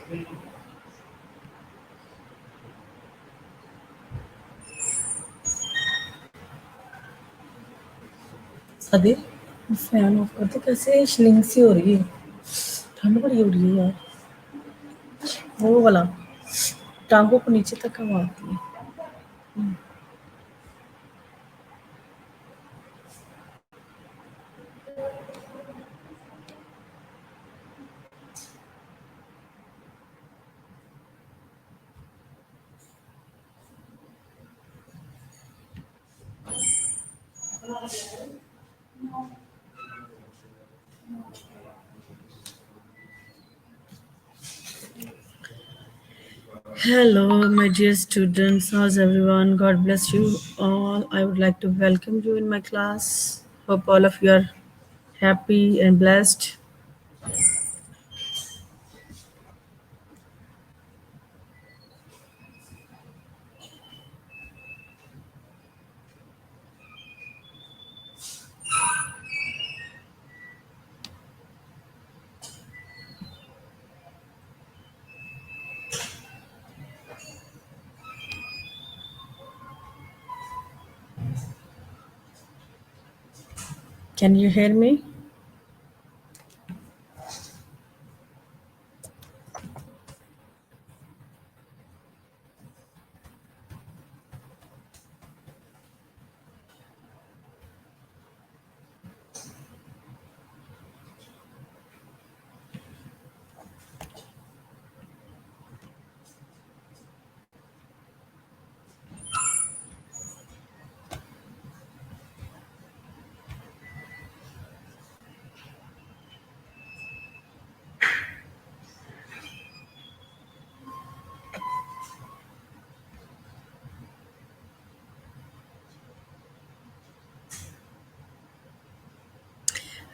अरे fan of करते कैसे शिलिंग सी हो रही है। ठंड बड़ी हो रही है यार। वो वाला टांगों को नीचे तक हवा आती है। Hello, my dear students. How's everyone? God bless you all. I would like to welcome you in my class. Hope all of you are happy and blessed. Can you hear me?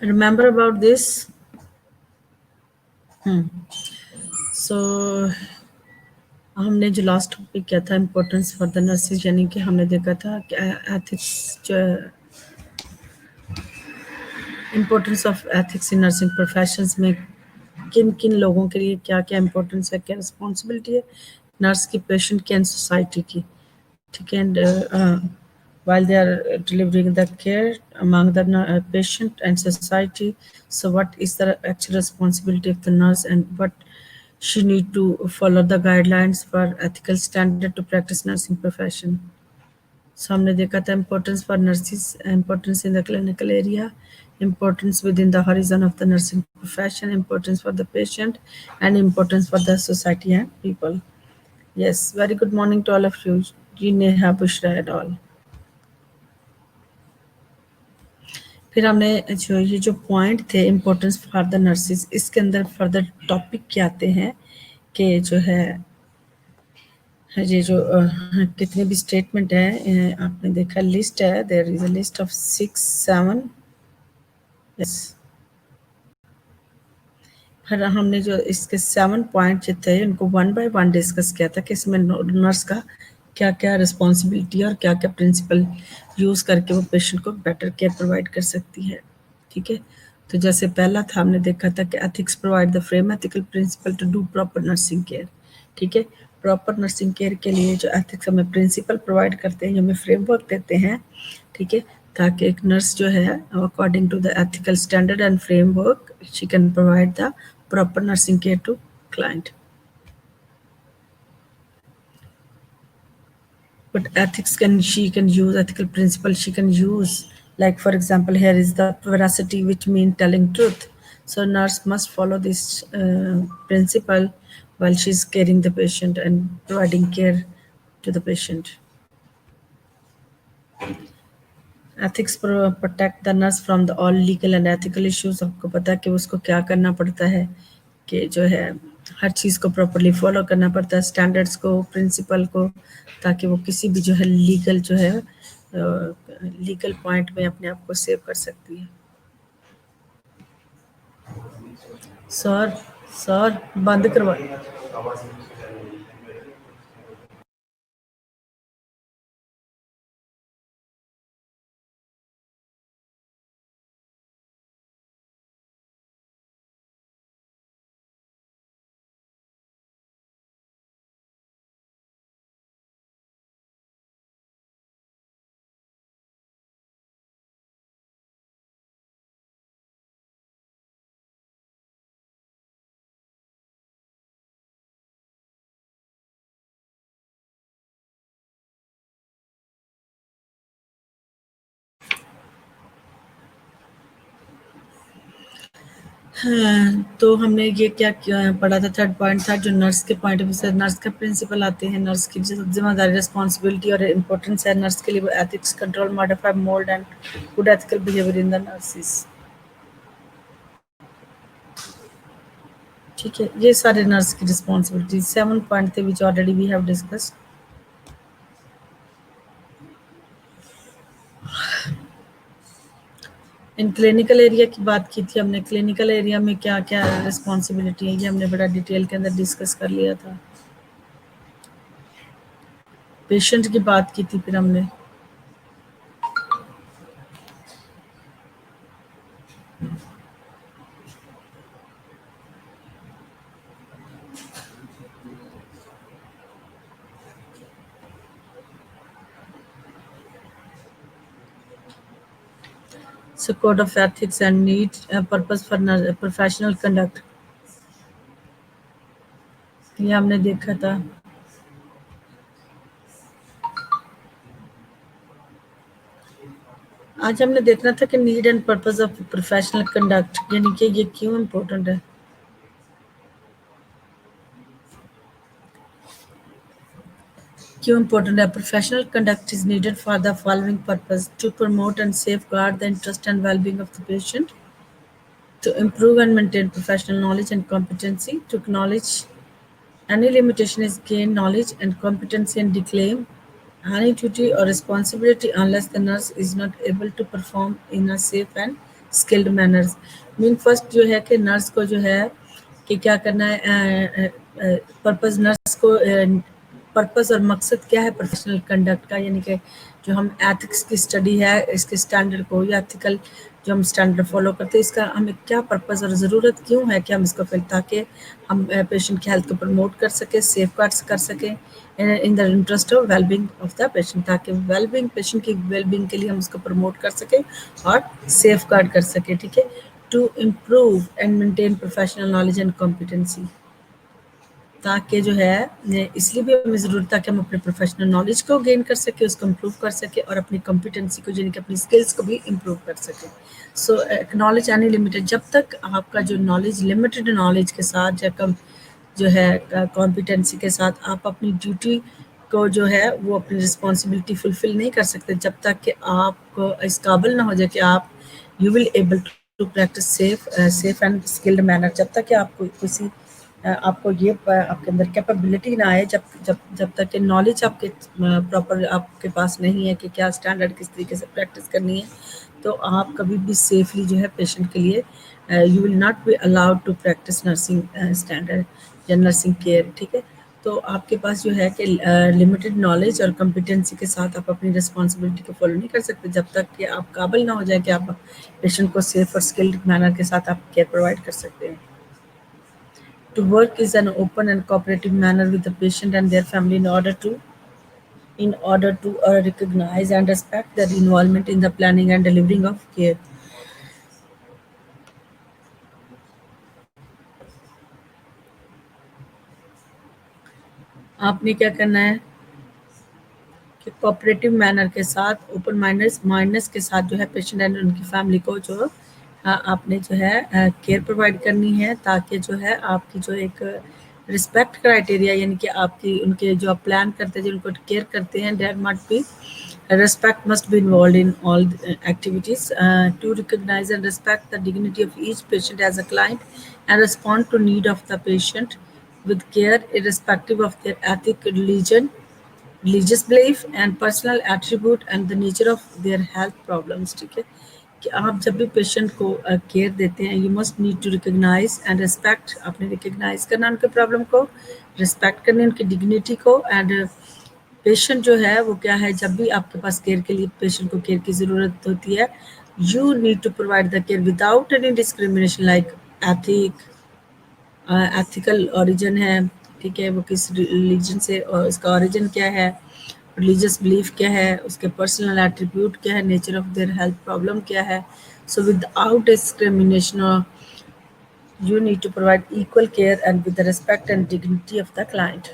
Remember about this? So हमने जो last topic किया था importance for the nurses, यानी कि हमने देखा था कि एथिक्स जो importance of ethics in nursing professions में किन किन लोगों के लिए क्या क्या इम्पोर्टेंस है, क्या रिस्पॉन्सिबिलिटी है नर्स की, पेशेंट की एंड सोसाइटी की। ठीक है, and while they are delivering the care among the patient and society, so what is the actual responsibility of the nurse and what she need to follow the guidelines for ethical standard to practice nursing profession. So हमने देखा था importance for nurses, importance in the clinical area, importance within the horizon of the nursing profession, importance for the patient, and importance for the society and people. Yes, very good morning to all of you. जी Neha, Bushra at all. फिर हमने जो point थे importance for the nurses, इसके अंदर further topic क्या आते हैं कि जो है ये जो कितने भी स्टेटमेंट है, आपने देखा लिस्ट है, there is a list of 6-7। Yes, फिर हमने जो इसके 7 पॉइंट जो थे उनको वन बाय वन डिस्कस किया था कि इसमें नर्स का क्या क्या रिस्पॉन्सिबिलिटी और क्या क्या प्रिंसिपल यूज़ करके वो पेशेंट को बेटर केयर प्रोवाइड कर सकती है। ठीक है, तो जैसे पहला था हमने देखा था कि ethics provide the frame ethical principle to do proper nursing care. ठीक है, प्रॉपर नर्सिंग केयर के लिए जो एथिक्स हमें प्रिंसिपल प्रोवाइड करते हैं, जो हमें फ्रेमवर्क देते हैं, ठीक है, ताकि एक नर्स जो है according to the ethical standard and framework she can provide the proper nursing care to client. But ethics she can use ethical principles she can use, like for example here is the veracity, which means telling truth. So nurse must follow this principle while she's caring the patient and providing care to the patient. Ethics protect the nurse from the all legal and ethical issues. आपको पता है कि उसको क्या करना पड़ता है कि जो है हर चीज़ को प्रॉपर्ली फॉलो करना पड़ता है, स्टैंडर्ड्स को, प्रिंसिपल को, ताकि वो किसी भी जो है लीगल पॉइंट में अपने आप को सेव कर सकती है। सर सर बंद करवा। हाँ, तो हमने ये क्या पढ़ा था, थर्ड पॉइंट था जो नर्स के पॉइंट ऑफ व्यू से नर्स का प्रिंसिपल आते हैं, नर्स की जो जिम्मेदारी रिस्पॉन्सिबिलिटी और इम्पोर्टेंस है नर्स के लिए, वो ethics, control, modify, mould and good ethical behaviour in the nurses. ठीक है, ये सारे नर्स की रिस्पॉन्सिबिलिटी 7 पॉइंट थे which already we have discussed. In clinical area की बात की थी हमने, क्लिनिकल एरिया में क्या क्या रिस्पॉन्सिबिलिटी है ये हमने बड़ा डिटेल के अंदर डिस्कस कर लिया था। पेशेंट की बात की थी फिर हमने। So code of ethics and need purpose for professional conduct, ये हमने देखा था। आज हमने देखना था कि need and purpose of professional conduct, यानी कि ये क्यों इम्पोर्टेंट है। क्यों इम्पोर्टेंट है? Professional conduct is needed for the following purpose: to promote and safeguard the interest and wellbeing of the patient, to improve and maintain professional knowledge and competency, to acknowledge any limitation is gain knowledge and competency and declaim any duty or responsibility unless the nurse is not able to perform in a safe and skilled manner. Mean first जो है कि nurse को जो है कि क्या करना है, पर्पस नर्स को पर्पस और मकसद क्या है प्रोफेशनल कंडक्ट का, यानी कि जो हम एथिक्स की स्टडी है इसके स्टैंडर्ड को या एथिकल जो हम स्टैंडर्ड फॉलो करते हैं इसका हमें क्या पर्पस और ज़रूरत क्यों है कि हम इसको फिर ताकि हम पेशेंट की हेल्थ को प्रमोट कर सकें, सेफ गार्ड्स कर सकें in the interest of wellbeing of the patient, ताकि वेलबींग पेशेंट की वेलबींग के लिए हम उसको प्रमोट कर सकें और सेफ गार्ड कर सकें। ठीक है, to improve and maintain professional knowledge and competency, ताकि जो है इसलिए भी हमें ज़रूरत है कि हम अपने प्रोफेशनल नॉलेज को गेन कर सकें, उसको इम्प्रूव कर सकें और अपनी कॉम्पिटेंसी को यानी कि अपनी स्किल्स को भी इम्प्रूव कर सकें। सो नॉलेज एनी लिमिटेड, जब तक आपका जो नॉलेज लिमिटेड नॉलेज के साथ या कम जो है कॉम्पिटेंसी के साथ आप अपनी ड्यूटी को जो है वो अपनी रिस्पॉन्सिबिलिटी फुलफिल नहीं कर सकते, जब तक कि आप इस काबिल ना हो जाए कि आप you will able to practise safe and skilled manner, जब तक कि आपको किसी आपको ये आपके अंदर कैपेबिलिटी ना आए, जब जब जब तक कि नॉलेज आपके प्रॉपर आपके पास नहीं है कि क्या स्टैंडर्ड किस तरीके से प्रैक्टिस करनी है, तो आप कभी भी सेफली जो है पेशेंट के लिए you will not be allowed to practise nursing standard या नर्सिंग केयर। ठीक है, तो आपके पास जो है कि लिमिटेड नॉलेज और कॉम्पिटेंसी के साथ आप अपनी रिस्पॉन्सिबिलिटी को फॉलो नहीं कर सकते जब तक कि आप काबिल ना हो जाए कि आप पेशेंट को सेफ और स्किल्ड मैनर के साथ आप केयर प्रोवाइड कर सकते हैं। To work is an open and cooperative manner with the patient and their family in order to recognize and respect their involvement in the planning and delivering of care. आपने क्या करना है कि cooperative manner के साथ open mindness के साथ जो है पेशेंट एंड उनकी फैमिली को जो आपने जो है केयर प्रोवाइड करनी है, ताकि जो है आपकी जो एक रिस्पेक्ट क्राइटेरिया यानी कि आपकी उनके जो आप प्लान करते हैं जो उनको केयर करते हैं there must be respect must be involved in all activities to recognize and respect the dignity of each patient as a client and respond to need of the patient with care irrespective of their ethic, religious belief and personal attribute and the nature of their health problems। ठीक है, कि आप जब भी patient को care देते हैं you must need to recognise and respect, आपने रिकग्नाइज करना उनके प्रॉब्लम को, रिस्पेक्ट करनी उनकी डिग्निटी को, एंड पेशेंट जो है वो क्या है जब भी आपके पास केयर के लिए पेशेंट को केयर की ज़रूरत होती है you need to provide the care without any discrimination like ethic, ethical origin है, ठीक है, वो किस रिलीजन से और उसका ओरिजिन क्या है, रिलीजियस बिलीफ क्या है, उसके पर्सनल एट्रीब्यूट क्या है, nature of their health problem क्या है। So without discrimination you need to provide equal care and with the respect and dignity of the client.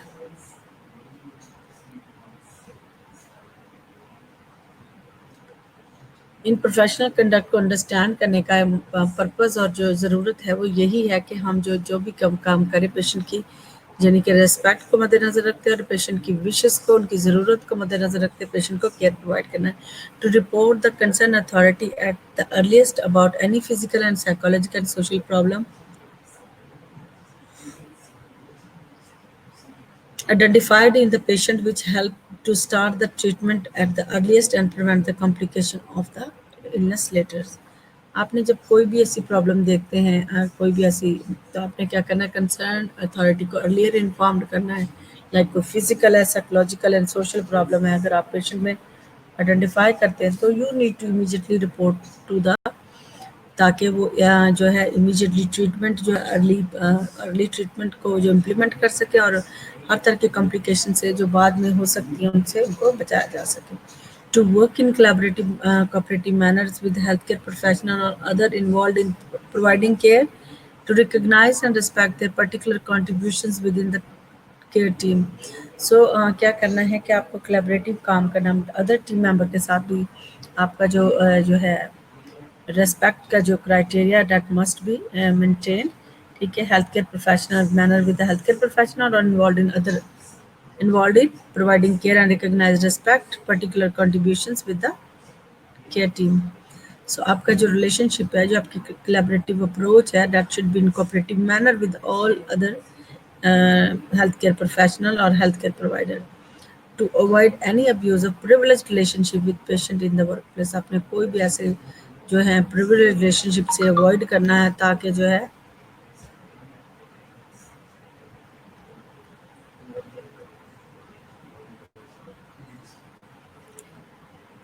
In professional conduct को अंडरस्टैंड करने का पर्पस और जो ज़रूरत है वो यही है कि हम जो भी काम करें पेशेंट की यानी कि रिस्पेक्ट को मद्देनज़र रखते हैं और पेशेंट की विशेस को उनकी ज़रूरत को मद्देनज़र रखते पेशेंट को केयर प्रोवाइड करना है to report the concern authority at the earliest about any physical and psychological and social problem identified in the patient which help to start the treatment at the earliest and prevent the complication of the illness later. आपने जब कोई भी ऐसी problem देखते हैं कोई भी ऐसी तो आपने क्या करना है कंसर्न अथॉरिटी को अर्लियर इन्फॉर्म्ड करना है लाइक कोई फिजिकल है साइकोलॉजिकल एंड सोशल प्रॉब्लम है अगर आप पेशेंट में आइडेंटिफाई करते हैं तो you need to immediately report to the ताकि वो जो है इमीडिएटली ट्रीटमेंट जो अर्ली ट्रीटमेंट को जो इम्प्लीमेंट कर सके और हर तरह के कॉम्प्लिकेशन से जो बाद में हो सकती हैं उनसे उनको बचाया जा सके to work in cooperative manners with healthcare professional or other involved in providing care to recognize and respect their particular contributions within the care team क्या करना है कि आपको कोलैबोरेटिव काम करना अदर टीम मेंबर के साथ भी आपका जो है रेस्पेक्ट का जो criteria that must be maintain ठीक है health care professional manner with the health care professional और involved in providing care and recognize respect particular contributions with the care team. So आपका जो relationship है जो आपकी collaborative approach है that should be in cooperative manner with all other healthcare professional or healthcare provider to avoid any abuse of privileged relationship with patient in the workplace. आपने कोई भी ऐसे जो है privileged relationship से avoid करना है ताकि जो है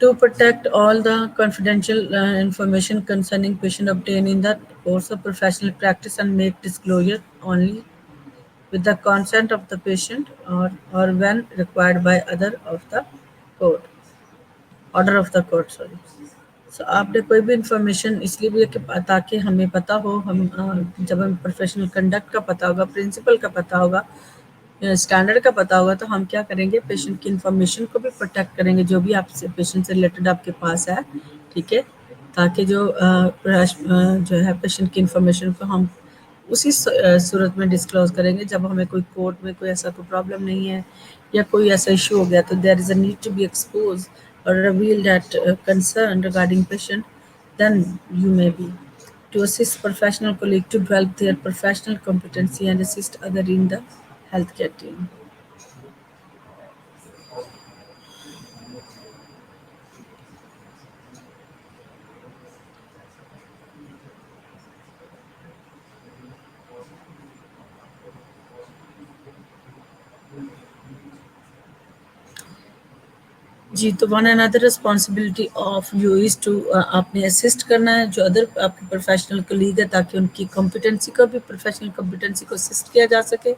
to protect all the confidential information concerning patient obtained in the course of professional practice and make disclosure only with the consent of the patient or when required by court order of the court sorry. So आपने कोई भी information इसलिए भी कि ताकि हमें पता हो हम जब हम प्रोफेशनल कंडक्ट का पता होगा प्रिंसिपल का पता होगा स्टैंडर्ड का पता होगा तो हम क्या करेंगे पेशेंट की इन्फॉर्मेशन को भी प्रोटेक्ट करेंगे जो भी आपसे पेशेंट से रिलेटेड आपके पास है ठीक है ताकि जो है पेशेंट की इन्फॉर्मेशन को हम उसी सूरत में डिस्क्लोज करेंगे जब हमें कोई कोर्ट में कोई ऐसा कोई प्रॉब्लम नहीं है या कोई ऐसा इशू हो गया तो there is a need to be expose और reveal that concern regarding patient then you may be to assist professional colleague to develop their professional competency and assist other in the healthcare team. जी तो one another responsibility of you is to आपने assist करना है जो other आपके professional colleague है ताकि उनकी कॉम्पिटेंसी को भी प्रोफेशनल कॉम्पिटेंसी को असिस्ट किया जा सके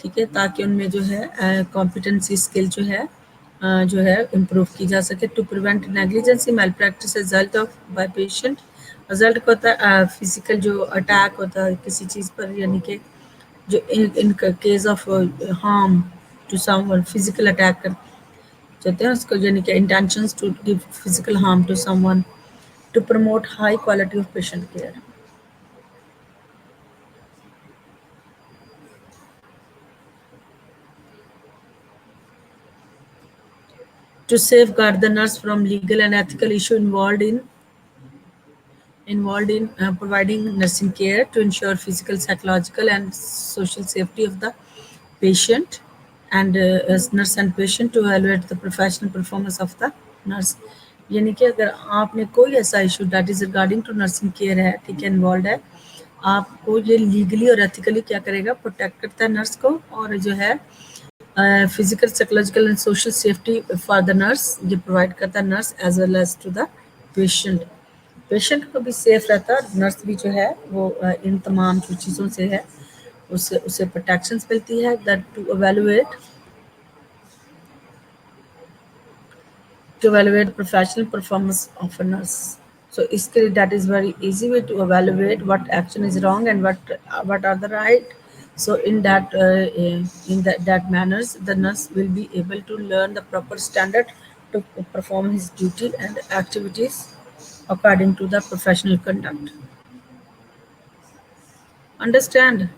ठीक है ताकि उनमें जो है कॉम्पिटेंसी स्किल जो है इम्प्रूव की जा सके to prevent negligence malpractice result of by patient result को होता है फिजिकल जो अटैक होता है किसी चीज़ पर यानी कि जो in case of harm to someone physical attack कर कहते हैं उसको यानी कि intentions to give physical harm to someone to promote high quality of patient care to safeguard the nurse from legal and ethical issue involved in providing nursing care to ensure physical, psychological, and social safety of the patient and as nurse and patient to evaluate the professional performance of the nurse. यानी कि अगर आपने कोई ऐसा issue that is regarding to nursing care है ठीक है involve है आपको ये लीगली और एथिकली क्या करेगा प्रोटेक्ट करता है नर्स को और जो है physical psychological and social safety for the nurse ये प्रोवाइड करता है nurse as well as to the patient patient को भी सेफ रहता है नर्स भी जो है वो इन तमाम जो चीज़ों से है उससे प्रोटेक्शंस मिलती है that to evaluate professional performance of a nurse. So इसके लिए that is very easy way to evaluate what action is wrong and what are the right. So in that manners, the nurse will be able to learn the proper standard to perform his duty and activities according to the professional conduct. Understand?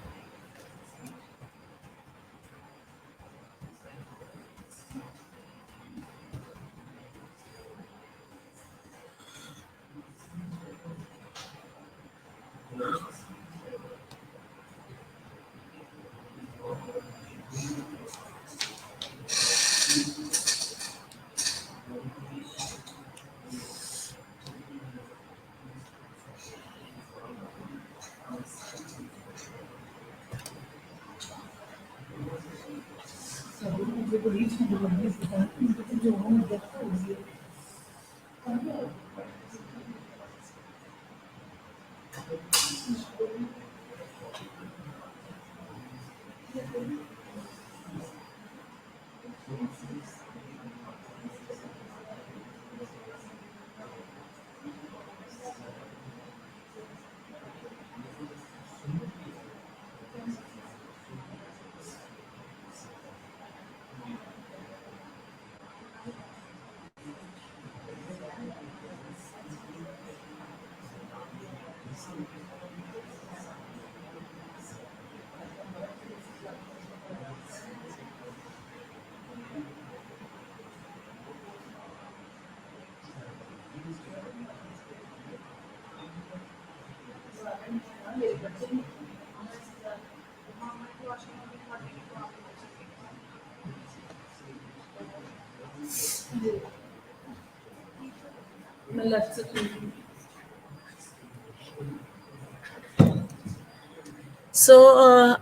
सो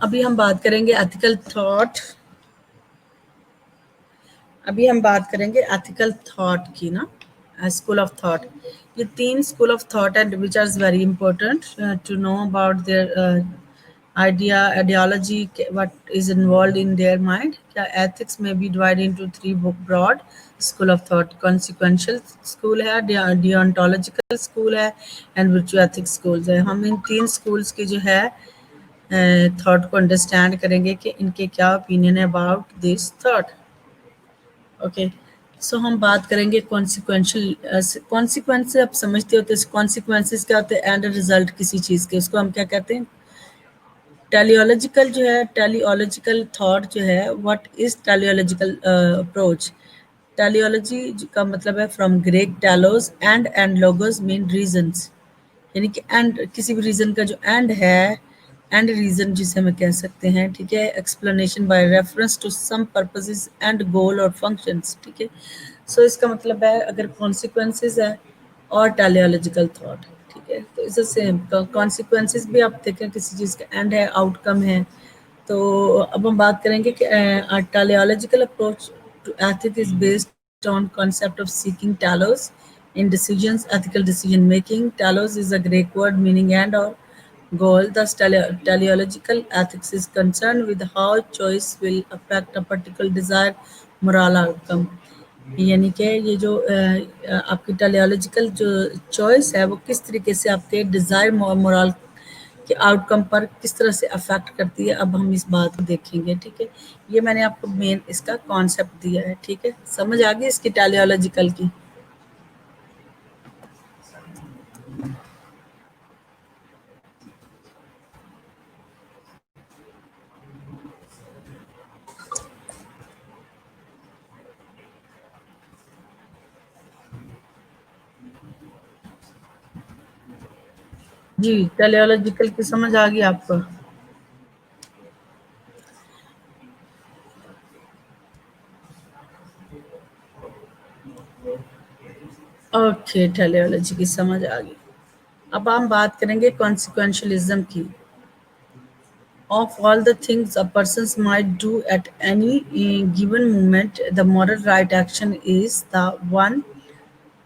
अभी हम बात करेंगे ethical thought. अभी हम बात करेंगे ethical thought की ना, स्कूल ऑफ थॉट। ये 3 school of thought and which are very important to know about their ideology, what is involved in their mind. क्या ethics may be divided into 3 broad school of thought. consequential school है, deontological school है, and virtue ethics schools है। हम इन 3 schools की जो है thought को understand करेंगे कि इनके क्या ओपिनियन है अबाउट दिस थॉट। ओके, सो हम बात करेंगे कॉन्सिक्वेंशियल। कॉन्सिक्वेंस आप समझते होते हैं, कॉन्सिक्वेंसेस क्या होते हैं? एंड रिजल्ट किसी चीज़ के, उसको हम क्या कहते हैं? टेलियोलॉजिकल जो है, टेलियोलॉजिकल थॉट जो है, what is teleological approach? Teleology का मतलब है from Greek telos and logos mean reasons, यानी कि एंड किसी भी रीजन का जो एंड है, एंड रीजन जिसे हम कह सकते हैं, ठीक है। Explanation by reference to some purposes and goal और फंक्शंस, ठीक है। सो इसका मतलब है अगर कॉन्सिक्वेंसेस है और टेलियोलॉजिकल थॉट, ठीक है, तो इसे सेम कॉन्सिक्वेंसेस भी आप देखें किसी चीज़ का एंड है, आउटकम है। तो अब हम बात करेंगे कि teleological approach to ethics is based on concept of seeking telos in decisions, ethical decision making. Telos is a Greek word meaning end or goal. Thus, teleological ethics is concerned with how choice will affect a particular desired moral outcome. यानी कि ये जो आपकी teleological जो choice है वो किस तरीके से आपके डिज़ायर मोरल के आउटकम पर किस तरह से अफेक्ट करती है, अब हम इस बात को देखेंगे, ठीक है। ये मैंने आपको मेन इसका कॉन्सेप्ट दिया है, ठीक है। समझ आ गई इसकी टेलियोलॉजिकल की? जी, टेलियोलॉजिकल की समझ आ गई आपको? ओके, टेलियोलॉजी की समझ आ गई। अब हम बात करेंगे कॉन्सिक्वेंशलिज्म की। Of all the things a person might do at any given moment, the moral right action is the one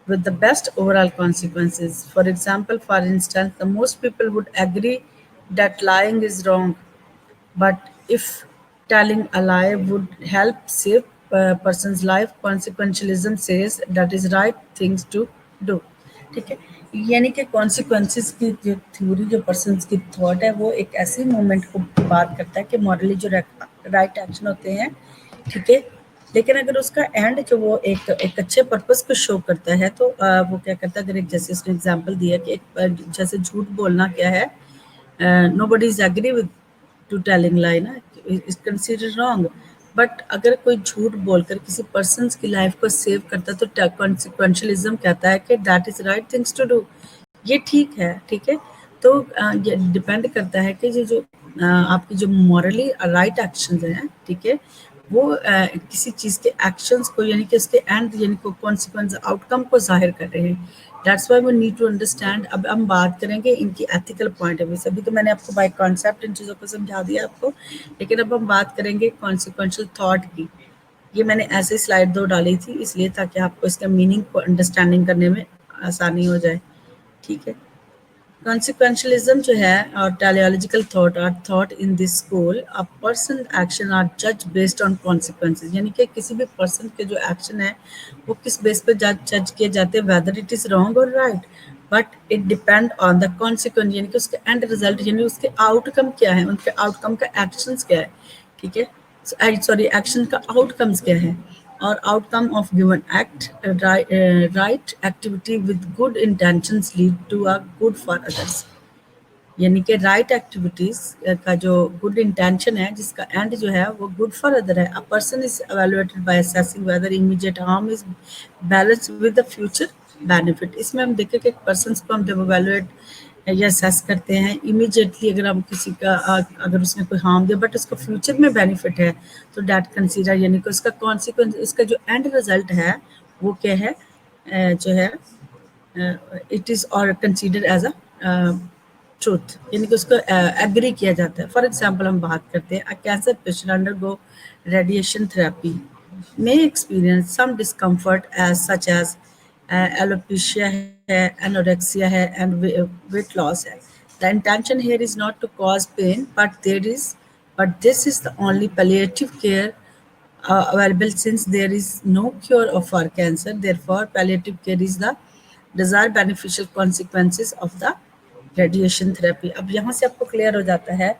with the best overall consequences. For example, for instance, the most people would agree that lying is wrong, but if telling a lie would help save a person's life, consequentialism says that is right things to do. ठीक है, यानी कि consequences की जो theory, जो person की thought है, वो एक ऐसे मोमेंट को बात करता है कि मॉरली जो राइट एक्शन होते हैं, ठीक है, लेकिन अगर उसका एंड जो वो एक अच्छे पर्पस को शो करता है तो वो क्या करता है, अगर एक जैसे उसने एग्जांपल दिया कि एक जैसे झूठ बोलना क्या है, nobody is agree with to telling lie ना, is considered wrong, बट अगर कोई झूठ बोलकर किसी पर्सन की लाइफ को सेव करता है तो कॉन्सिक्वेंशलिज्म कहता है कि that is right things to do, ये ठीक है, ठीक है। तो ये डिपेंड करता है कि ये जो आपकी जो मॉरली राइट एक्शंस हैं, ठीक है, वो किसी चीज़ के एक्शंस को यानी कि उसके एंड यानी को कॉन्सिक्वेंस आउटकम को जाहिर कर रहे हैं। That's why we need to understand. अब हम बात करेंगे इनकी एथिकल पॉइंट ऑफ व्यू से। अभी तो मैंने आपको बाय कॉन्सेप्ट इन चीज़ों को समझा दिया आपको, लेकिन अब हम बात करेंगे कॉन्सिक्वेंशियल थॉट की। ये मैंने ऐसे स्लाइड 2 डाली थी इसलिए ताकि आपको इसका मीनिंग को अंडरस्टैंडिंग करने में आसानी हो जाए, ठीक है। Consequentialism जो है और teleological thought are thought in this school a person action are judged based on consequences, यानी कि किसी भी पर्सन के जो एक्शन है वो किस बेस पे जज किए जाते हैं, whether it is wrong or right, but it depend on the consequence, यानी कि उसके एंड रिजल्ट यानी उसके आउटकम क्या है, उनके आउटकम का एक्शंस क्या है, ठीक है, सॉरी एक्शन का आउटकम्स क्या है, और outcome of given act right activity with good intentions lead to a good for others, यानी कि राइट एक्टिविटीज का जो गुड इंटेंशन है जिसका एंड जो है वो गुड फॉर अदर है। A person is evaluated by assessing whether immediate harm is balance with the future benefit. इसमें हम देखें कि एक पर्सन को हम जब एवेलुएट या असेस करते हैं इमीडिएटली, अगर हम किसी का अगर उसने कोई हार्म दिया बट उसका फ्यूचर में बेनिफिट है तो डेट कंसीडर, यानी कि उसका कॉन्सिक्वेंस, उसका जो एंड रिजल्ट है वो क्या है, जो है इट इज़ और कंसीडर एज अ ट्रूथ, यानी कि उसको एग्री किया जाता है। फॉर एग्जांपल हम बात करते हैं, a cancer patient under go radiation therapy may experience some discomfort as such as alopecia है, anorexia है, and weight loss है। The intention here is not to cause pain, but this is the only palliative care available since there is no cure of for cancer. Therefore, palliative care is the desired beneficial consequences of the radiation therapy. अब यहाँ से आपको clear हो जाता है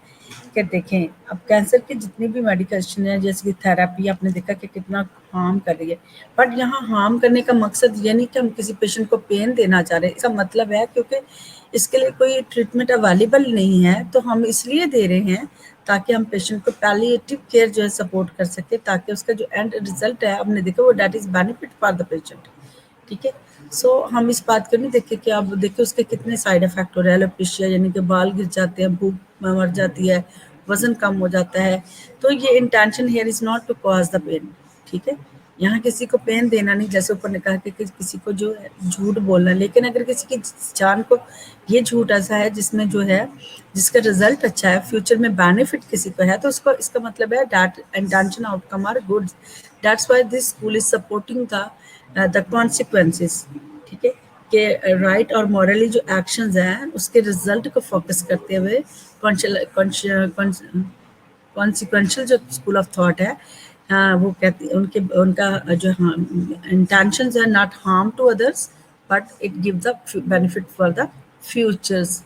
कि देखें अब कैंसर की जितनी भी मेडिकेशन है जैसे कि थेरेपी आपने देखा कि कितना हार्म कर रही है, बट यहाँ हार्म करने का मकसद ये नहीं कि हम किसी पेशेंट को पेन देना चाह रहे हैं, इसका मतलब है क्योंकि इसके लिए कोई ट्रीटमेंट अवेलेबल नहीं है तो हम इसलिए दे रहे हैं ताकि हम पेशेंट को पैलिएटिव केयर जो है सपोर्ट कर सके, ताकि उसका जो एंड रिजल्ट है हमने देखा वो that is benefit for the patient, ठीक है। सो हम इस बात को नहीं देखे कि अब देखिए उसके कितने साइड इफेक्ट हो रहे हैं, एलोपेशिया यानी कि बाल गिर जाते हैं, भूख मर जाती है, वजन कम हो जाता है। तो ये intention here is not to cause the pain, ठीक है। यहाँ किसी को पेन देना नहीं, जैसे ऊपर ने कहा कि किसी को जो है झूठ बोलना, लेकिन अगर किसी की जान को ये झूठ ऐसा है जिसमें जो है जिसका रिजल्ट अच्छा है, फ्यूचर में बेनिफिट किसी को है, तो उसको इसका मतलब है that intention outcome are good. That's why this school is supporting the consequences, ठीक है, कि राइट और मॉरली जो एक्शंस हैं उसके रिजल्ट को फोकस करते हुए कॉन्सिक्वेंशियल जो स्कूल ऑफ थॉट है, वो कहती उनके उनका जो इंटेंशंस है not harm to others but it give the benefit for the futures.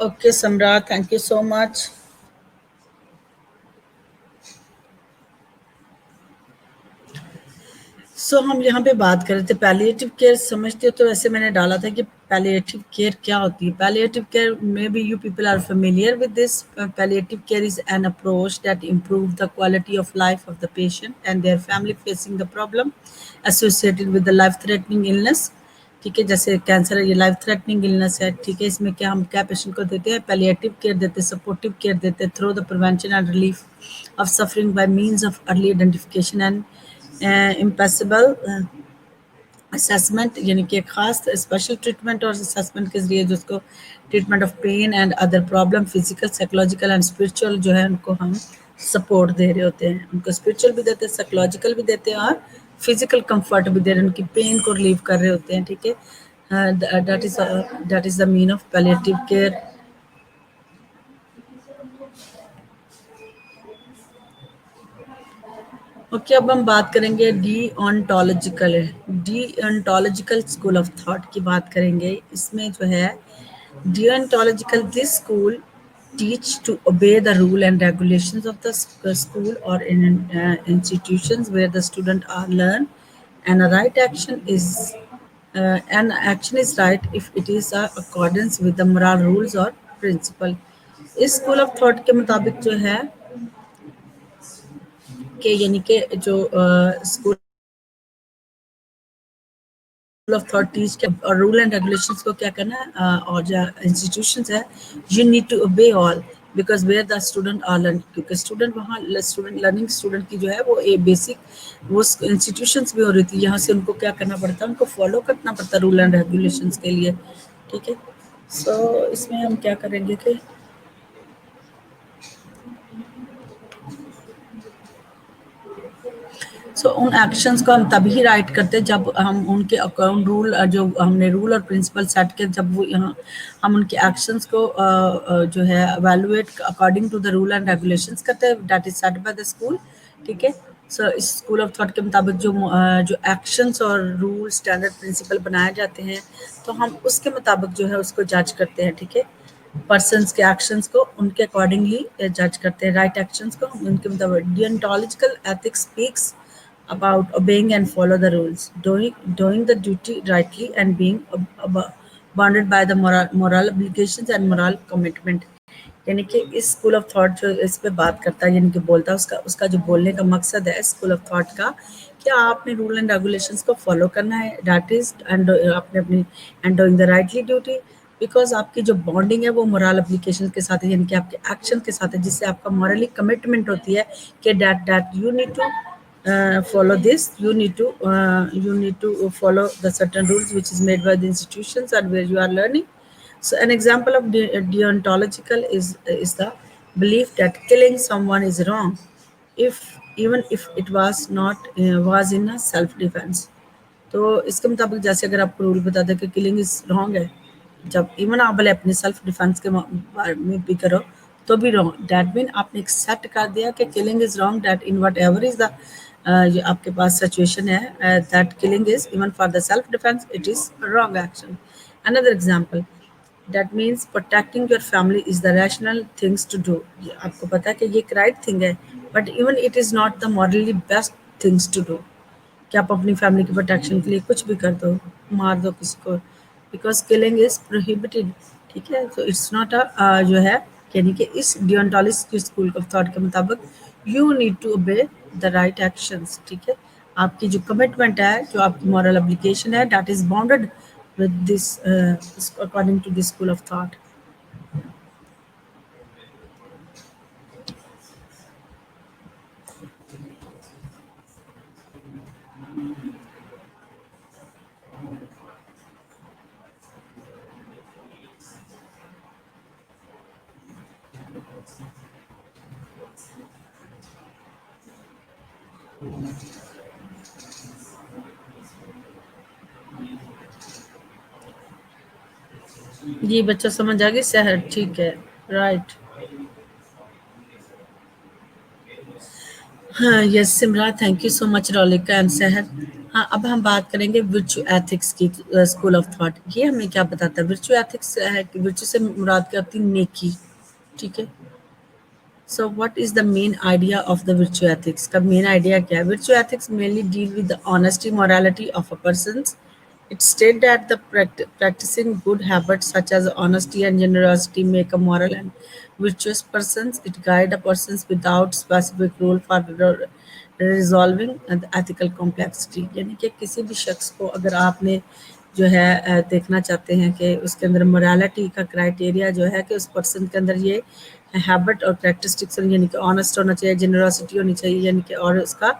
Okay Samrat, thank you so much. So हम यहाँ पे बात कर रहे थे पैलिएटिव केयर, समझते हो तो वैसे मैंने डाला था कि पैलिएटिव केयर क्या होती है। Palliative care may be you people are familiar with this. Palliative care is an approach that improve the quality of life of the patient and their family facing the problem associated with the life threatening illness, ठीक है, जैसे cancer है, ये life threatening illness है, ठीक है, इसमें क्या हम क्या पेशेंट को देते हैं, पैलिएटिव केयर देते हैं, सपोर्टिव केयर देते हैं through the prevention and relief of suffering bye means of early identification and impossible assessment, यानी कि खास स्पेशल ट्रीटमेंट और असेसमेंट के जरिए जिसको treatment of pain and other problem physical psychological and spiritual जो है उनको हम सपोर्ट दे रहे होते हैं, उनको स्पिरिचुअल भी देते हैं, साइकोलॉजिकल भी देते हैं और फिजिकल कंफर्ट भी दे रहे हैं, उनकी पेन को रिलीव कर रहे होते हैं, ठीक है, that is the mean of palliative care. Okay, अब हम बात करेंगे डीओंटोलॉजिकल स्कूल ऑफ थॉट की बात करेंगे। इसमें जो है deontological, this school teach to obey the rule and regulations of the school or in institutions where the student are learn, and a right action is an action is right if it is accordance with the moral rules or principle। इस school of thought के मुताबिक जो है कि यानी कि जो school authorities के और रूल एंड रेगुलेशंस को क्या करना है, और जो इंस्टीट्यूशंस है you need to obey all because where the student are learn, क्योंकि स्टूडेंट वहाँ स्टूडेंट लर्निंग स्टूडेंट की जो है वो ए बेसिक वो इंस्टीट्यूशंस भी हो रही थी, यहाँ से उनको क्या करना पड़ता है, उनको फॉलो करना पड़ता रूल एंड रेगुलेशंस के लिए, ठीक है। सो इसमें हम क्या करेंगे कि सो उन एक्शंस को हम तभी राइट करते हैं जब हम उनके अकाउंट रूल जो हमने रूल और प्रिंसिपल सेट किए, जब वो यहाँ हम उनके एक्शंस को जो है evaluate according to the rule and regulations करते हैं that is set by the school, ठीक है। सो इस स्कूल ऑफ थॉट के मुताबिक जो एक्शंस और रूल स्टैंडर्ड प्रिंसिपल बनाए जाते हैं तो हम उसके मुताबिक जो है उसको जज करते हैं, ठीक है। पर्सन्स के एक्शंस को उनके अकॉर्डिंगली जज करते हैं, राइट एक्शंस को उनके मुताबिक। Deontological ethics speaks about obeying and follow the rules, doing the duty rightly and being bounded by the moral obligations and moral commitment। यानी कि इस स्कूल ऑफ थॉट जो इस पे बात करता है यानी कि बोलता है उसका उसका जो बोलने का मकसद है स्कूल ऑफ थॉट का कि आपने रूल एंड रेगुलेशंस को फॉलो करना है, दैट इज एंड आपने अपनी and doing the rightly duty, because आपकी जो बॉन्डिंग है वो मोरल एप्लीकेशन के साथ है, यानी कि आपके एक्शन के साथ है, जिससे आपका मॉरली कमिटमेंट होती है कि that you need to follow this, you need to follow the certain rules which is made by the institutions and where you are learning। So an example of deontological is the belief that killing someone is wrong if even if it was not was in a self defense। तो इसके मुताबिक जैसे अगर आपको rule बता दें कि killing is wrong है, जब इवन आप भले अपने सेल्फ डिफेंस के बारे में भी करो तो भी रॉन्ग, दैट मीन आपने एक्सेप्ट कर दिया कि killing is wrong, that in whatever is the जो आपके पास सिचुएशन है that killing is even for the self defence it is wrong action. Another example that means protecting your family is the rational things to do. आपको पता है कि ये एक राइट थिंग है but even it is not the morally best things to do कि आप अपनी फैमिली की प्रोटेक्शन के लिए कुछ भी कर दो, मार दो किसी को, बिकॉज किलिंग इज प्रोहिबिटेड, ठीक है। तो इट्स नॉट अ जो है यानी कि इस डियोंटोलॉजिकल स्कूल ऑफ थॉट के मुताबिक you need to obey the right actions, ठीक है। आपकी जो कमिटमेंट है जो आपकी मॉरल एप्लीकेशन है that is bounded with this according to this school of thought. जी बच्चा समझ आ गई, शहर, ठीक है, राइट। हाँ yes Simra, thank you so much Rolika and Sahar. हाँ अब हम बात करेंगे विर्चू एथिक्स की, स्कूल ऑफ थॉट। ये हमें क्या बताता है, विर्चू एथिक्स है कि विर्चू से मुराद क्या होती है, नेकी, ठीक है। So what is the main idea of the virtue ethics? का main idea क्या है? Virtue ethics mainly deal with the honesty, morality of a person's. It states that the practicing good habits such as honesty and generosity make a moral and virtuous persons. It guide a persons without specific rule for resolving the ethical complexity। यानी कि किसी भी शख्स को अगर आपने जो है देखना चाहते हैं कि उसके अंदर मोरालिटी का क्राइटेरिया जो है कि उस पर्सन के अंदर ये हैबिट और कैरेक्टरिस्टिक्स यानी कि ऑनेस्ट होना चाहिए, जेनरसिटी होनी चाहिए, यानी कि और उसका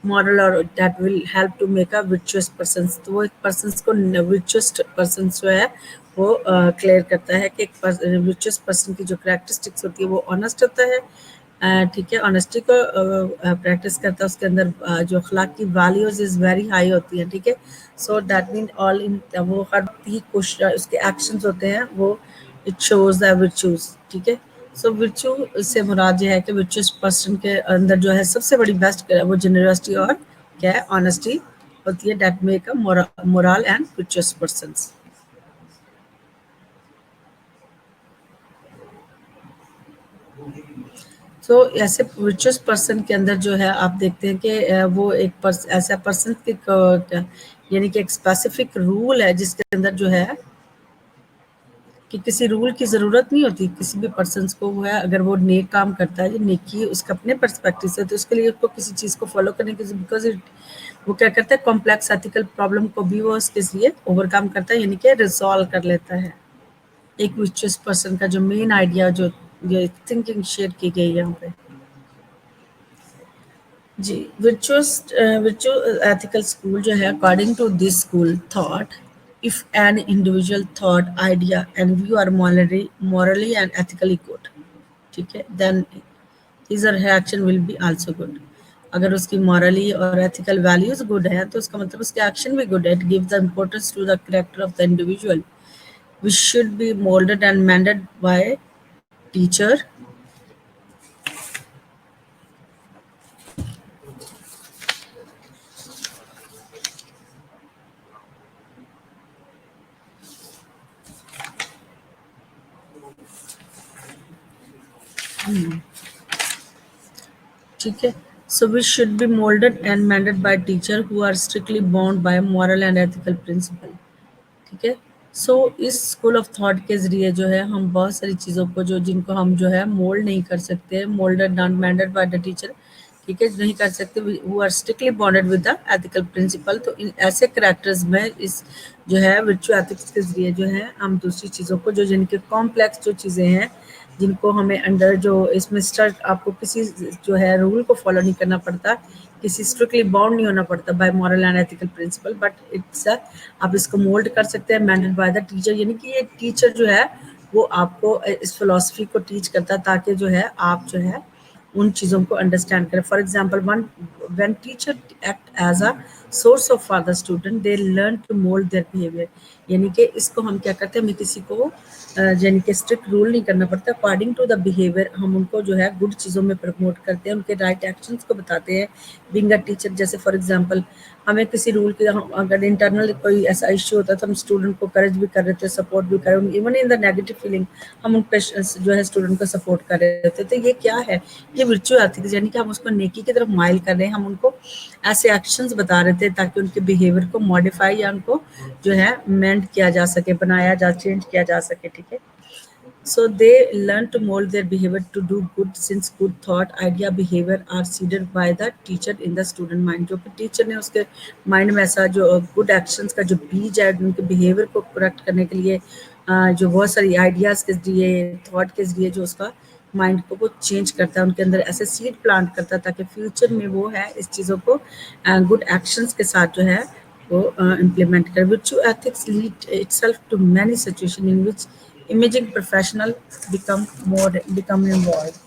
मॉरल और that will help to make a virtuous person. तो वो एक पर्सन को विर्चुअस पर्सन जो है वो क्लियर करता है कि एक विर्चुअस पर्सन की जो कैरेक्टरिस्टिक्स होती है वो ऑनेस्ट होता है, ठीक है, ऑनेस्टी को प्रैक्टिस करता है, उसके अंदर जो अखलाक की वैल्यूज इज़ वेरी हाई होती है, ठीक है। So that mean all in वो हर ही कुछ उसके एक्शंस होते हैं वो इट शोज द विर्च्यूज, ठीक है। सो विर्च्यू से मुराद ये है कि विर्चुअस पर्सन के अंदर जो है सबसे बड़ी बेस्ट वो जेनरसिटी और क्या है, ऑनेस्टी होती है, that make a moral and virtuous persons. तो ऐसे विर्चुअस पर्सन के अंदर जो है आप देखते हैं कि वो एक ऐसा पर्सन यानी कि एक स्पेसिफिक रूल है जिसके अंदर जो है कि किसी रूल की ज़रूरत नहीं होती किसी भी पर्सन को, वो है अगर वो नेक काम करता है, जो नेकी उसका अपने पर्सपेक्टिव से, तो उसके लिए उसको किसी चीज़ को फॉलो करने की, बिकॉज वो क्या करता है कॉम्प्लेक्स एथिकल प्रॉब्लम को भी वो उसके लिए ओवरकम करता है, यानी कि रिजॉल्व कर लेता है। एक विर्चुअस पर्सन का जो मेन आइडिया जो ये थिंकिंग शेयर की गई है यहाँ पे। जी, virtuous ethical school जो है according to this school thought, if an individual thought, idea and view are morally and ethically good, ठीक है, then his or her action will be also good। अगर उसकी morally और ethical values good है तो उसका मतलब उसके action भी good है। It gives the importance to the character of the individual, which should be molded and mended by teacher। ठीक है। So we should be moulded and mended by teacher who are strictly bound by moral and ethical principle, ठीक है। सो इस school of thought के ज़रिए जो है हम बहुत सारी चीज़ों को जो जिनको हम जो है मोल्ड नहीं कर सकते, moulded not mended by the teacher, ठीक है, नहीं कर सकते, वो are strictly bonded with the ethical principle. तो इन ऐसे करेक्टर्स में इस जो है विर्चु एथिक्स के ज़रिए जो है हम दूसरी चीज़ों को जो जिनके कॉम्प्लेक्स जो चीज़ें हैं जिनको हमें अंडर जो इसमें स्ट्रक्ट आपको किसी जो है रूल को फॉलो नहीं करना पड़ता, किसी स्ट्रिक्टली बाउंड नहीं होना पड़ता by moral and ethical principle, but it's आप इसको मोल्ड कर सकते हैं मैंडेड बाय द टीचर, यानी कि ये टीचर जो है वो आपको इस फिलॉसफी को टीच करता है ताकि जो है आप जो है उन चीज़ों को अंडरस्टैंड करें। For example one when teacher act as a source of for the student they learn to mould their behaviour, यानी कि इसको हम क्या करते हैं, हमें किसी को यानी कि स्ट्रिक्ट रूल नहीं करना पड़ता, अकॉर्डिंग टू द बिहेवियर हम उनको जो है गुड चीज़ों में प्रमोट करते हैं, उनके राइट एक्शंस को बताते हैं बीइंग अ टीचर। जैसे फॉर एग्जांपल हमें किसी रूल के अगर इंटरनल कोई ऐसा इश्यू होता है तो हम स्टूडेंट को करेज भी कर रहे थे, सपोर्ट भी कर रहे थे, even in the negative feeling हम उन पे जो है स्टूडेंट को सपोर्ट कर रहे थे। तो ये क्या है, ये विर्चुअल एथिक्स, यानी कि हम उसको नेकी की तरफ माइल कर रहे हैं, हम उनको ऐसे एक्शंस बता रहे थे ताकि उनके बिहेवियर को मॉडिफाई या उनको जो है मेंड किया जा सके, बनाया जा, चेंज किया जा सके, ठीक है। So they learn to mold their behavior to do good, since good thought, idea, behavior are seeded by the teacher in the student mind। जो कि टीचर ने उसके माइंड में ऐसा जो गुड एक्शंस का जो बीज है उनके बिहेवियर को करेक्ट करने के लिए जो बहुत सारी आइडियाज़ के जरिए, थॉट के जरिए जो उसका माइंड को वो चेंज करता है, उनके अंदर ऐसे सीड प्लांट करता है ताकि फ्यूचर में वो है इस चीज़ों को गुड एक्शंस के साथ जो है वो इम्प्लीमेंट कर। Virtue ethics lead itself to many situations in which imaging professional become involved।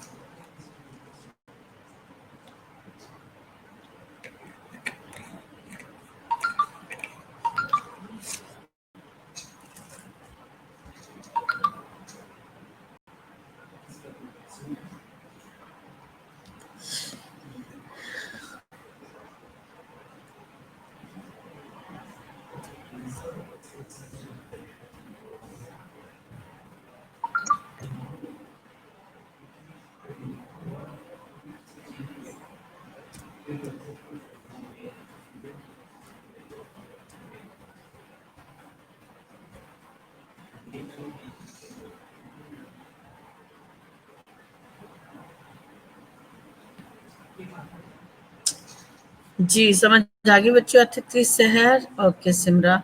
जी समझ आ गई बच्चों एथिक्स से है। ओके सिमरा।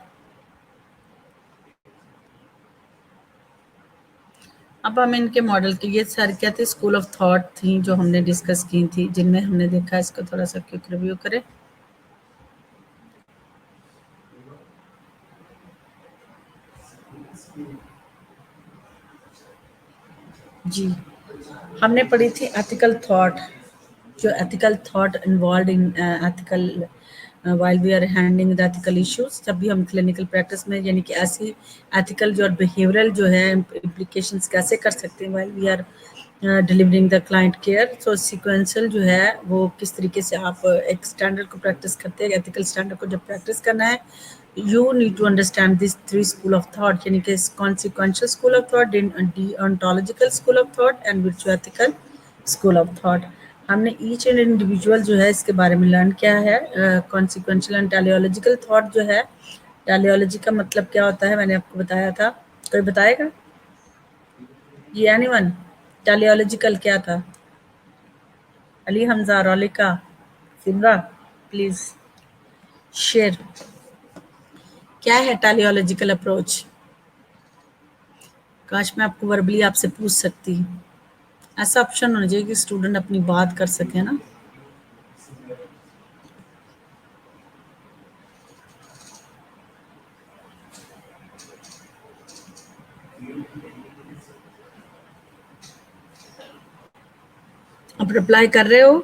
अब हम इनके मॉडल की ये सारी क्या थी, स्कूल ऑफ थॉट थी जो हमने डिस्कस की थी, जिनमें हमने देखा, इसको थोड़ा सा क्विक रिव्यू करें। जी, हमने पढ़ी थी एथिकल थॉट, जो ethical thought involve in ethical while we are handling the ethical issues. जब भी हम क्लिनिकल प्रैक्टिस में यानी कि ऐसी एथिकल जो और बिहेवियरल जो है इम्प्लीकेशंस कैसे कर सकते हैं while we are delivering the client care. So sequential जो है वो किस तरीके से आप एक स्टैंडर्ड को प्रैक्टिस करते हैं, एथिकल स्टैंडर्ड को जब प्रैक्टिस करना है, you need to understand these three school of thought, यानी कि consequential school of thought, deontological school of thought and virtuoethical school of thought। हमने each and individual जो है इसके बारे में लर्न किया है। consequential and teleological thought जो है, teleology का मतलब क्या होता है मैंने आपको बताया था, कोई बताएगा ये? एनीवन? teleological क्या था? अली, हमजा, रौलिका, सिमरा, प्लीज शेयर, क्या है teleological अप्रोच? काश मैं आपको वर्बली आपसे पूछ सकती। ऐसा ऑप्शन होना चाहिए कि स्टूडेंट अपनी बात कर सके ना। आप रिप्लाई कर रहे हो?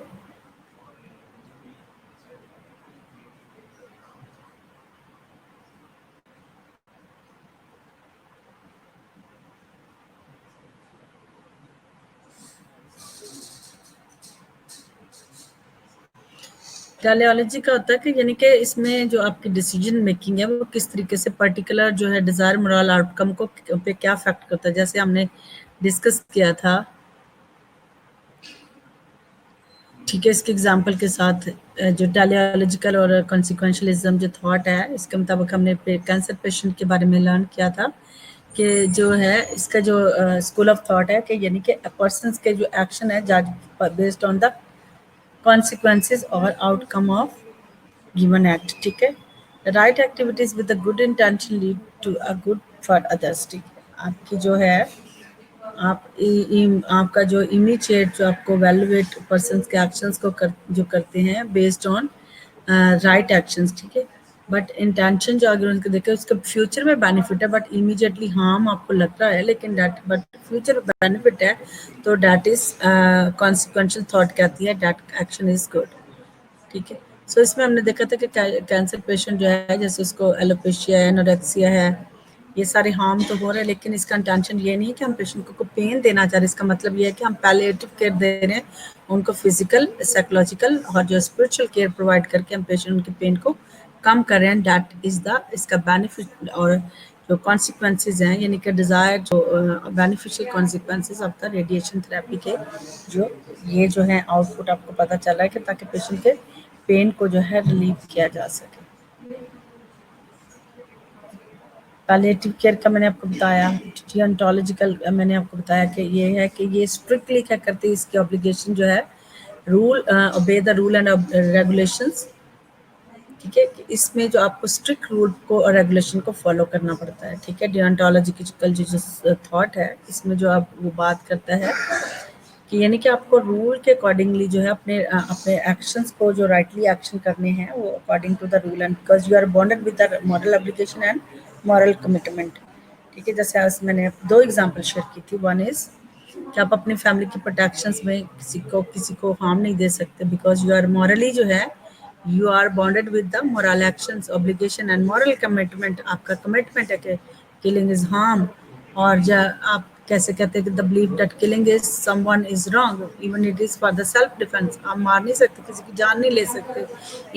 टेलियोलॉजी का होता है कि यानी कि इसमें जो आपकी डिसीजन मेकिंग है वो किस तरीके से पर्टिकुलर जो है डिजायर मोरल आउटकम को पे क्या इफेक्ट करता है। जैसे हमने डिस्कस किया था, ठीक है, इसके एग्जांपल के साथ जो टेलियोलॉजिकल और कॉन्सिक्वेंशलिज्म जो थॉट है, इसके मुताबिक हमने कैंसर पेशेंट के बारे में लर्न किया था कि जो है इसका जो स्कूल ऑफ थॉट है कि यानी कि पर्सन के जो एक्शन है जज based on the consequences or outcome of given act। ठीक है, right activities with a good intention lead to a good for others. ठीक है, आपकी जो है आपका जो इमीडिएट जो आपको वैल्यूएट पर्सन के एक्शंस को जो करते हैं बेस्ड ऑन राइट एक्शंस। ठीक है, बट इंटेंशन जो अगर उनके देखे उसका फ्यूचर में बेनिफिट है बट इमीडिएटली हार्म आपको लग रहा है, लेकिन दैट बट फ्यूचर बेनिफिट है, तो दैट इज कॉन्सिक्वेंशियल थॉट कहती है दैट एक्शन इज गुड। ठीक है, सो इसमें हमने देखा था कि कैंसर पेशेंट जो है जैसे उसको एलोपेशिया है, एनोरेक्सिया है, ये सारे हार्म तो हो रहे हैं, लेकिन इसका इंटेंशन ये नहीं है कि हम पेशेंट को पेन देना चाह रहे। इसका मतलब ये है कि हम पैलिएटिव केयर दे रहे हैं, उनको फिजिकल, साइकोलॉजिकल और जो स्पिरिचुअल केयर प्रोवाइड करके हम पेशेंट उनके पेन को कम कर रहे हैं। दैट इज द इसका बेनिफिट। और जो कॉन्सिक्वेंसेज हैं यानी कि डिज़ायर जो beneficial consequences of the radiation therapy के जो ये जो है आउटपुट आपको पता चल रहा है कि ताकि पेशेंट के पेन को जो है रिलीव किया जा सके। पैलिएटिव केयर का मैंने आपको बताया, डियोंटोलॉजिकल मैंने आपको बताया कि ये है कि ये स्ट्रिक्टली क्या करती है, इसकी ऑब्लिगेशन जो है rule obey the rule and regulations. ठीक है, कि इसमें जो आपको स्ट्रिक्ट रूल को और रेगुलेशन को फॉलो करना पड़ता है। ठीक है, डियोंटोलॉजिकल जो थॉट है इसमें जो आप वो बात करता है कि यानी कि आपको रूल के अकॉर्डिंगली जो है अपने एक्शंस को जो राइटली एक्शन करने हैं वो according to the rule and because you are bonded with the moral application and moral commitment. ठीक है, जैसे आज मैंने दो एग्जांपल शेयर की थी। वन इज कि आप अपनी फैमिली की प्रोटेक्शंस में किसी को हार्म नहीं दे सकते बिकॉज यू आर मॉरली जो है you are bonded with the moral actions obligation and moral commitment. आपका कमिटमेंट है कि किलिंग इज हार्म। और आप कैसे कहते हैं कि the believe that killing is someone is wrong even it is for the self defence. आप मार नहीं सकते, किसी की जान नहीं ले सकते,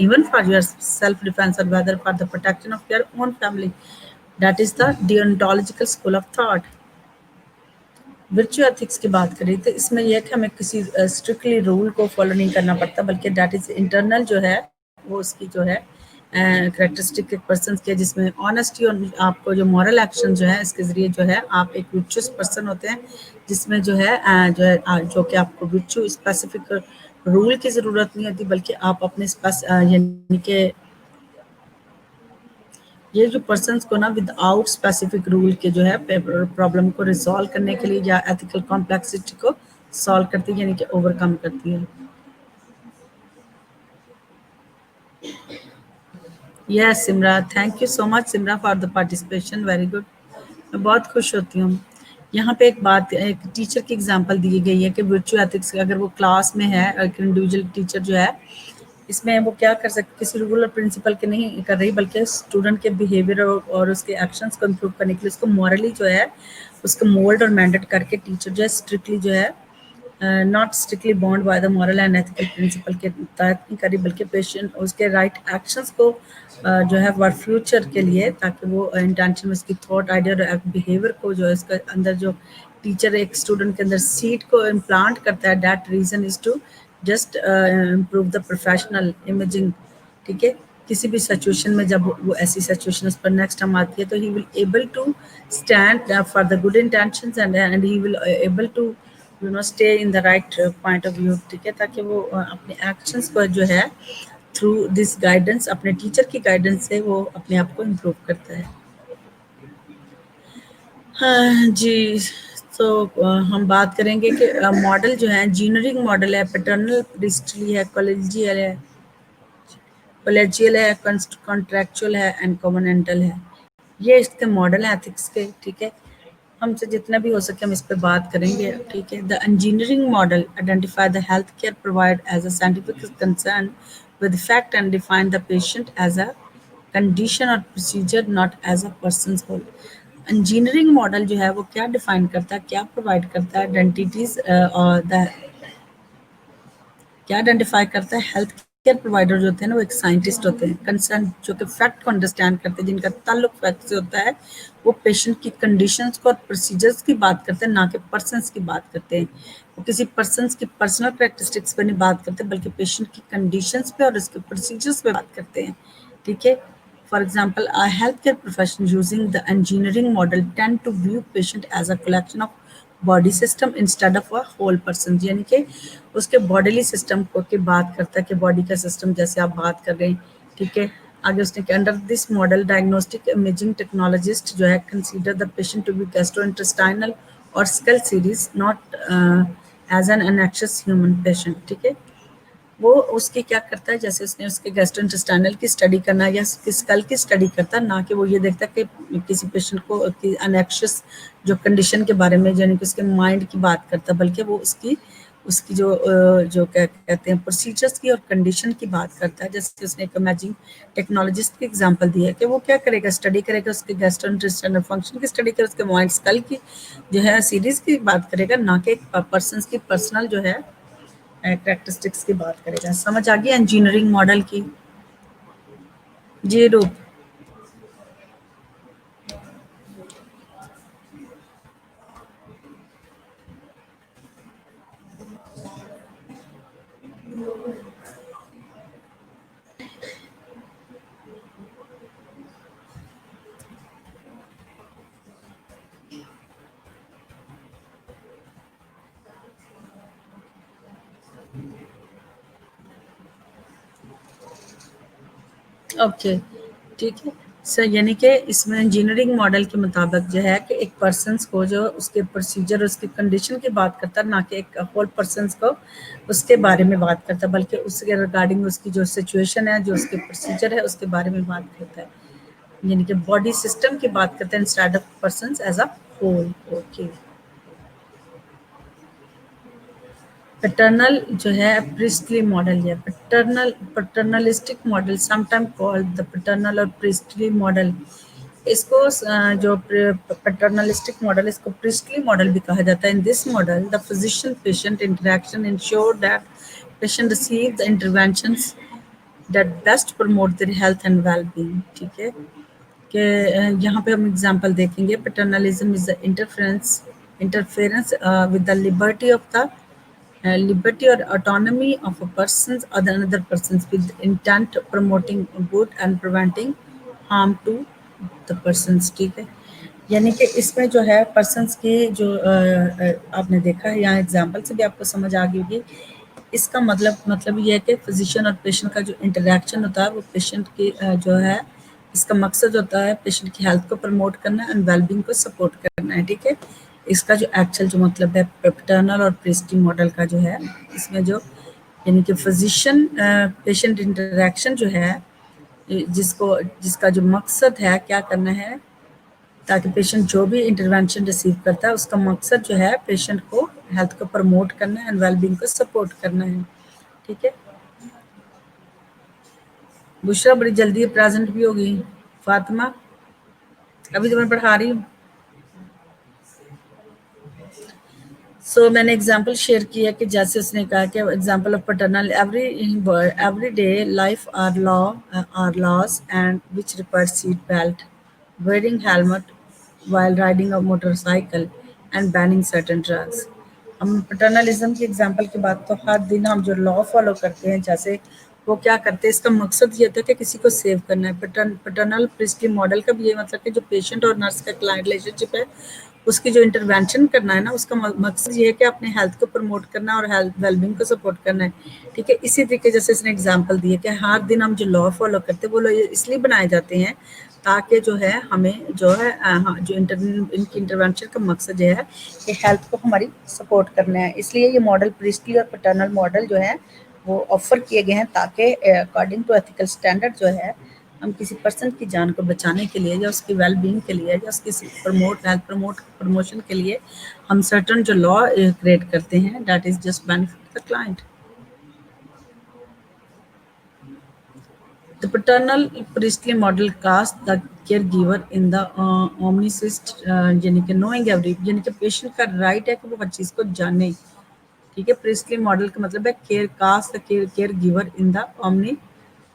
even for your self defence और whether for the protection of your own family. That is the deontological school of thought. Virtual ethics की बात करें तो इसमें यह है कि हमें किसी स्ट्रिक्टली रूल को फॉलो नहीं करना पड़ता, बल्कि दैट इज इंटरनल जो है वो उसकी जो है करेक्टरिस्टिक एक पर्सन के, जिसमें ऑनेस्टी और आपको जो मॉरल एक्शन जो है इसके ज़रिए जो है आप एक विर्चुअस पर्सन होते हैं, जिसमें जो है जो कि आपको विर्चु स्पेसिफिक रूल की ज़रूरत नहीं होती, बल्कि आप अपने यानी कि ये जो पर्सन्स को ना विदाउट स्पेसिफिक रूल के जो है प्रॉब्लम को रिजॉल्व करने के लिए या एथिकल कॉम्प्लेक्सिटी को सॉल्व करती है, यानी कि ओवरकम करती है। Yes Simra, thank you so much Simra for the participation, very good. मैं बहुत खुश होती हूँ। यहाँ पे एक बात, एक टीचर की एग्जांपल दी गई है कि वर्चुअल एथिक्स अगर वो क्लास में है, एक इंडिविजुअल टीचर जो है, इसमें वो क्या कर सकते, किसी रूल और प्रिंसिपल के नहीं कर रही, बल्कि स्टूडेंट के बिहेवियर और उसके एक्शंस को इम्प्रूव करने के लिए उसको मॉरली जो है उसको मोल्ड और मैंडेट करके टीचर जो है स्ट्रिक्टली जो है not strictly bound by the moral and ethical principle के तहत नहीं करी, बल्कि पेशेंट उसके राइट एक्शंस को जो है फॉर फ्यूचर के लिए, ताकि वो इंटेंशन में उसकी थॉट आइडिया और बिहेवियर को जो है इसके अंदर जो टीचर एक स्टूडेंट के अंदर सीट को इम्प्लांट करता है, that reason is to just improve the professional imaging. ठीक है, किसी भी सिचुएशन में जब वो ऐसी सिचुएशन उस पर नेक्स्ट टाइम आती है तो he will able to stand for the good intentions and he will able to stay in the right point of view. ठीक है, ताकि वो अपने एक्शंस को जो है थ्रू दिस गाइडेंस, अपने टीचर की गाइडेंस से वो अपने आप को इम्प्रूव करता है। हाँ जी, तो हम बात करेंगे कि मॉडल जो है इंजीनियरिंग मॉडल है, पैटर्नल प्रिस्टली है, कॉलेजियल है, कॉन्ट्रेक्चुअल है एंड कॉमनेंटल है। ये इसके मॉडल है एथिक्स के। ठीक है, हमसे जितना भी हो सके हम इस पे बात करेंगे। ठीक है, the engineering model identify the health care provide as a scientific concern with fact and define the patient as a condition और procedure not as a person whole. Engineering model जो है वो क्या डिफाइन करता है, क्या प्रोवाइड करता है, आइडेंटिटीज और द क्या आइडेंटिफाई करता है, हेल्थ केयर प्रोवाइडर जो होते हैं ना वो एक साइंटिस्ट होते हैं, कंसर्न जो कि फैक्ट को अंडरस्टैंड करते हैं, जिनका ताल्लुक फैक्ट से होता है। वो पेशेंट की कंडीशंस को और प्रोसीजर्स की बात करते हैं, ना कि पर्सन्स की बात करते हैं। वो किसी पर्सन्स की पर्सनल कैरेक्टरिस्टिक्स पे नहीं बात करते, बल्कि पेशेंट की कंडीशंस पे और उसके प्रोसीजर्स पे बात करते हैं। ठीक है, for example, a healthcare profession using the engineering model tend to view patient as a collection of body system instead of a whole person, यानी कि उसके बॉडीली सिस्टम को की बात करता है कि बॉडी का सिस्टम जैसे आप बात कर रहे हैं। ठीक है, आगे उसने कि under this model diagnostic imaging technologist जो है consider the patient to be gastrointestinal और skull series not as an unanxious human patient. ठीक है, वो उसकी क्या करता है, जैसे उसने उसके गैस्ट्रोइंटेस्टाइनल की स्टडी करना या स्कल की स्टडी करता है, ना कि वो ये देखता है कि किसी पेशेंट को अनएक्शियस जो कंडीशन के बारे में, यानी कि उसके माइंड की बात करता है, बल्कि वो उसकी उसकी जो क्या कहते हैं प्रोसीजर्स की और कंडीशन की बात करता है। जैसे उसने एक इमेजिंग टेक्नोलॉजिस्ट की एग्जांपल दी है कि वो क्या करेगा, स्टडी करेगा उसके गैस्ट्रोइंटेस्टाइनल फंक्शन की स्टडी करेगा, उसके माइंड स्कल की जो है सीरीज की बात करेगा, ना कि एक पर्सन की पर्सनल जो है कैरेक्टरिस्टिक्स की बात करेगा। समझ आ गया इंजीनियरिंग मॉडल की? जी रूप। ओके, ठीक है सर, यानी कि इसमें इंजीनियरिंग मॉडल के मुताबिक जो है कि एक पर्सन को जो उसके प्रोसीजर उसकी कंडीशन की बात करता है, ना कि एक होल पर्सन को उसके बारे में बात करता है, बल्कि उसके रिगार्डिंग उसकी जो सिचुएशन है, जो उसके प्रोसीजर है, उसके बारे में बात करता है, यानी कि बॉडी सिस्टम की बात करते हैं instead of person as a whole. Okay, paternal जो है प्रिस्टली मॉडल है, paternalistic model sometime called the paternal और प्रिस्टली मॉडल। इसको जो पैटर्नलिस्टिक मॉडल, इसको प्रिस्टली मॉडल भी कहा जाता है। In this model the physician patient interaction ensure that patient receive the interventions that best promote their health and well being. ठीक है, कि यहाँ पे हम एग्जांपल देखेंगे, paternalism is the interference with the liberty of the liberty or autonomy of a person's or another person's with intent promoting good and preventing harm to the persons। ठीक है, यानी कि इसमें जो है पर्सन्स की जो आपने देखा है यहाँ एग्जांपल से भी आपको समझ आ गई होगी। इसका मतलब ये है कि फिजिशियन और पेशेंट का जो इंटरेक्शन होता है वो पेशेंट की जो है इसका मकसद होता है पेशेंट की हेल्थ को प्रमोट करना एंड वेलबींग को सपोर्ट करना है, ठीक है। इसका जो एक्चुअल जो मतलब है पैटर्नल और प्रिस्टी मॉडल का जो है, इसमें जो यानी कि फिजिशियन पेशेंट इंटरेक्शन जो है, जिसका जो मकसद है क्या करना है, ताकि पेशेंट जो भी इंटरवेंशन रिसीव करता है उसका मकसद जो है पेशेंट को हेल्थ को प्रमोट करना है एंड वेलबींग को सपोर्ट करना है, ठीक है। बुशरा बड़ी जल्दी प्रेजेंट भी हो गई। फातिमा अभी तो मैं पढ़ा रही हूँ। मैंने एग्जांपल शेयर किया कि जैसे उसने कहा कि example of paternal every day life are laws and which require seat belt, wearing helmet while riding a motorcycle and banning certain drugs। हम पैटर्नलिज्म की एग्जांपल की बात, तो हर दिन हम जो लॉ फॉलो करते हैं, जैसे वो क्या करते हैं, इसका मकसद ये होता है कि किसी को सेव करना है। पैटर्नल प्रिस्क्री मॉडल का भी ये मतलब कि जो पेशेंट और नर्स का क्लाइंट रिलेशनशिप है, उसकी जो इंटरवेंशन करना है ना, उसका मकसद ये है कि अपने हेल्थ को प्रमोट करना और हेल्थ वेलबींग को सपोर्ट करना है, ठीक है। इसी तरीके जैसे इसने एग्जांपल दिए कि हर दिन हम जो लॉ फॉलो करते हैं वो लॉ इसलिए बनाए जाते हैं ताकि जो है हमें जो है जो इनकी इंटरवेंशन का मकसद ये है कि हेल्थ को हमारी सपोर्ट करना है। इसलिए ये मॉडल प्रिस्टली और पैटर्नल मॉडल जो है वो ऑफर किए गए हैं ताकि अकॉर्डिंग टू एथिकल स्टैंडर्ड जो है हम किसी पर्सन की जान को बचाने के लिए या उसकी वेल बीइंग के लिए या उसकी प्रमोशन के लिए हम सर्टन जो लॉ क्रिएट करते हैं that is just benefit the client. The paternal priestly model casts the caregiver in the omniscient यानी कि knowing every यानी कि पेशेंट का राइट है कि वो हर चीज़ को जाने, ठीक है। प्रिस्टली मॉडल का मतलब है care cast the caregiver in the omni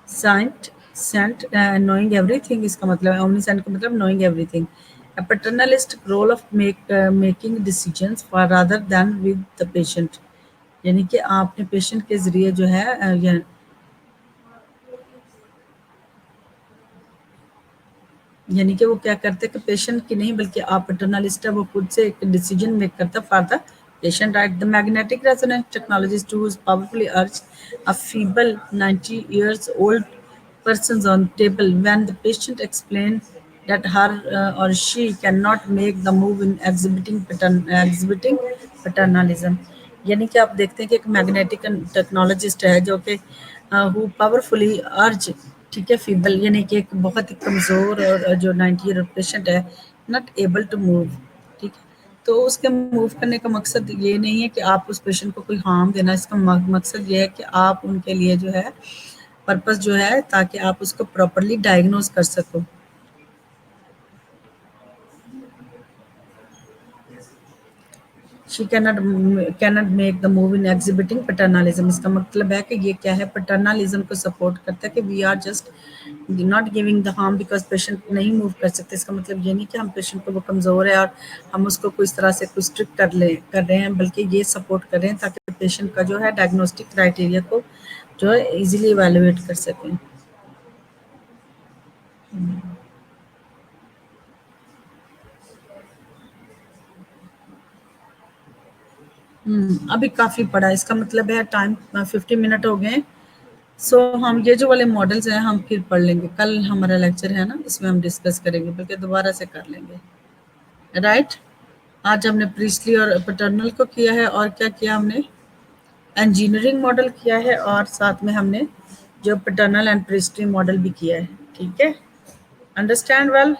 Saint knowing everything. इसका मतलब है ओमनी सेंट का मतलब knowing everything. A paternalist role of making decisions for rather than with the patient, यानी कि आपने पेशेंट के जरिए जो है यानी कि वो क्या करते हैं कि पेशेंट की नहीं बल्कि आप पैटर्नलिस्ट है, वो खुद से एक डिसीजन मेक करता है for the patient, right? The magnetic resonance technologies tools powerfully urge a feeble 90 years old persons on table when the patient explain that her or she cannot make the move in exhibiting paternalism। यानी कि आप देखते हैं कि एक magnetic technologist है जो कि हु पावरफुली अर्ज, ठीक है, फीबल यानी कि एक बहुत ही कमज़ोर और जो 90 ईयर पेशेंट है, नॉट एबल टू मूव, ठीक है। तो उसके मूव करने का मकसद ये नहीं है कि आप उस पेशेंट को कोई हार्म देना, इसका मकसद ये है कि आप उनके लिए जो है पर्पस जो है ताकि आप उसको प्रॉपरली डायग्नोज कर सको। She cannot make the move in exhibiting paternalism. इसका मतलब है कि ये क्या है, पैटर्नलिज्म को सपोर्ट करता है कि we are just not giving the harm because patient नहीं मूव कर सकते। इसका मतलब ये नहीं कि हम पेशेंट को वो कमज़ोर है और हम उसको कोई तरह से कुछ स्ट्रिक्ट कर रहे हैं, बल्कि ये सपोर्ट कर रहे हैं ताकि पेशेंट का जो है डायग्नोस्टिक क्राइटेरिया को जो है इजीली इवेलुएट कर सकें। अभी काफ़ी पड़ा, इसका मतलब है टाइम 50 मिनट हो गए। हम ये जो वाले मॉडल्स हैं हम फिर पढ़ लेंगे, कल हमारा लेक्चर है ना, इसमें हम डिस्कस करेंगे बल्कि दोबारा से कर लेंगे, राइट। आज हमने प्रीस्टली और पैटर्नल को किया है और क्या किया हमने, इंजीनियरिंग मॉडल किया है और साथ में हमने जो पैटर्नल एंड प्रीस्टली मॉडल भी किया है, ठीक है। Understand well.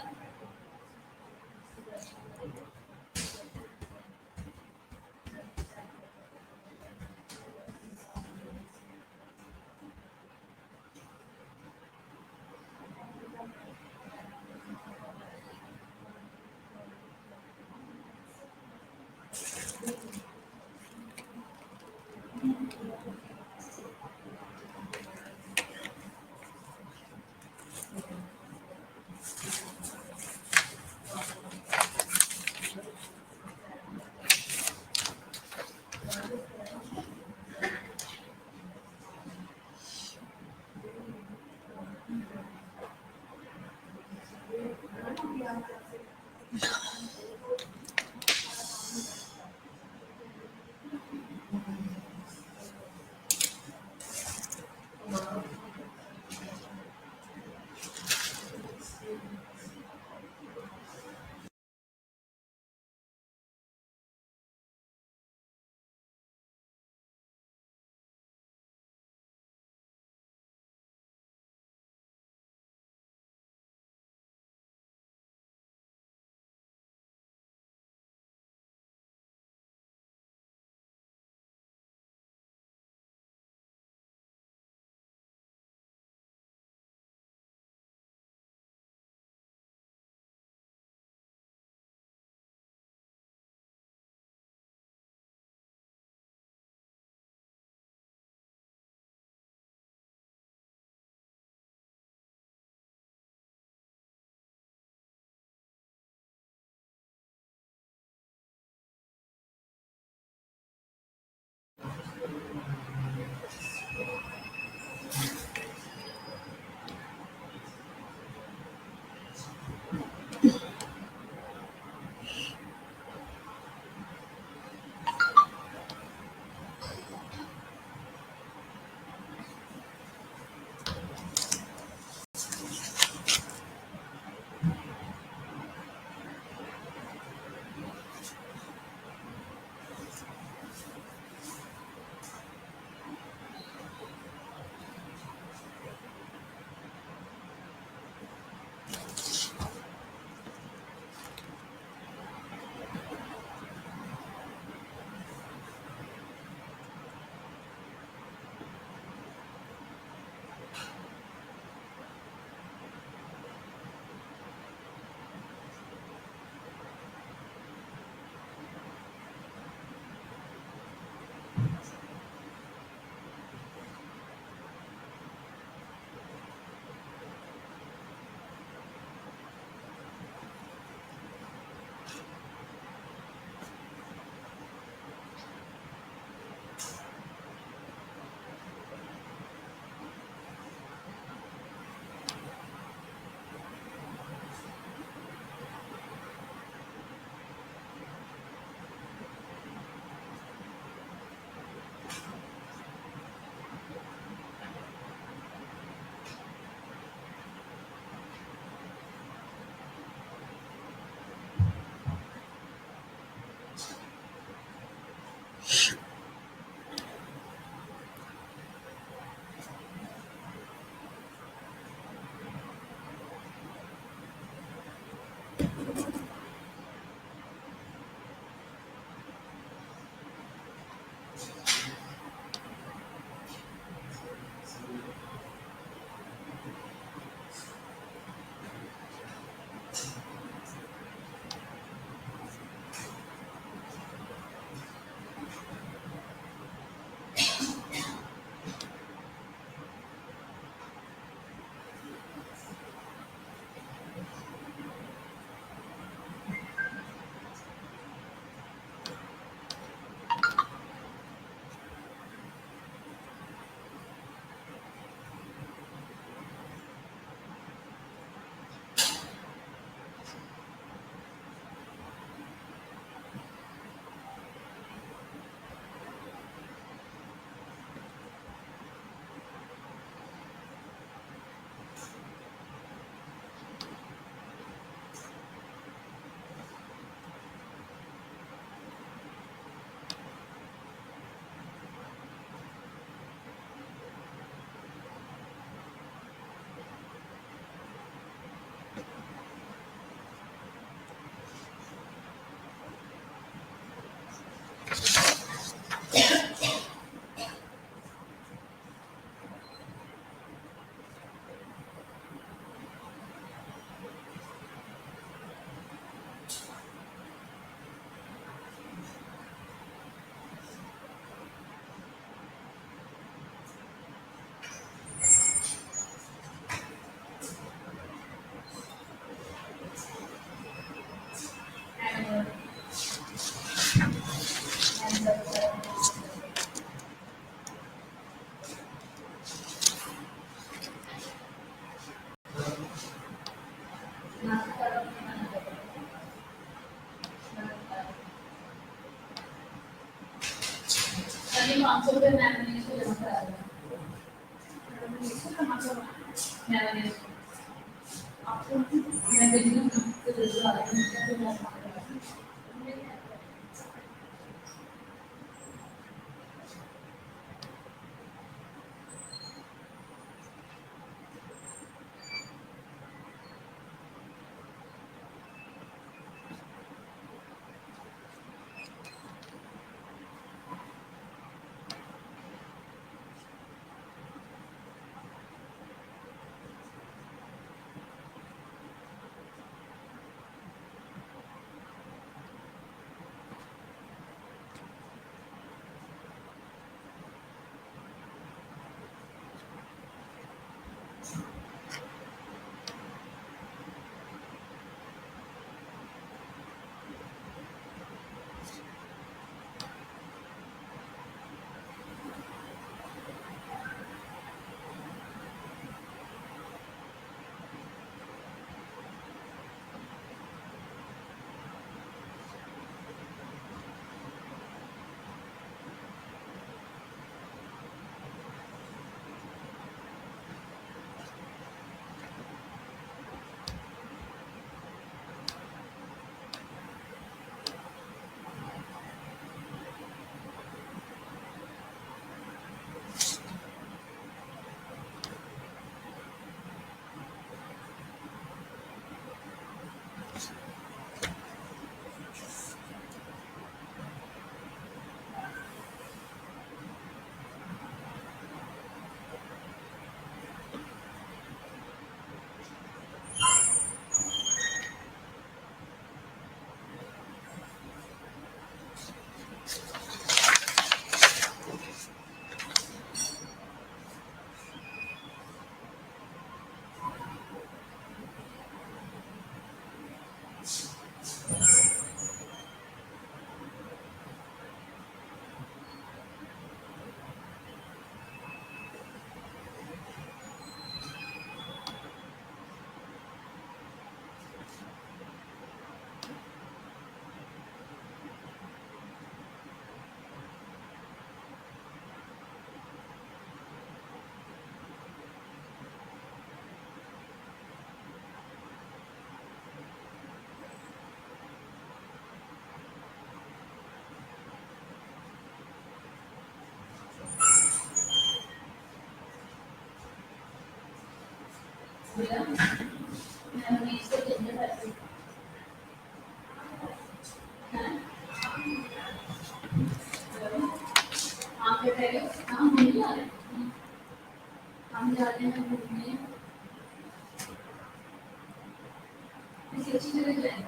किसी अच्छी जगह जाए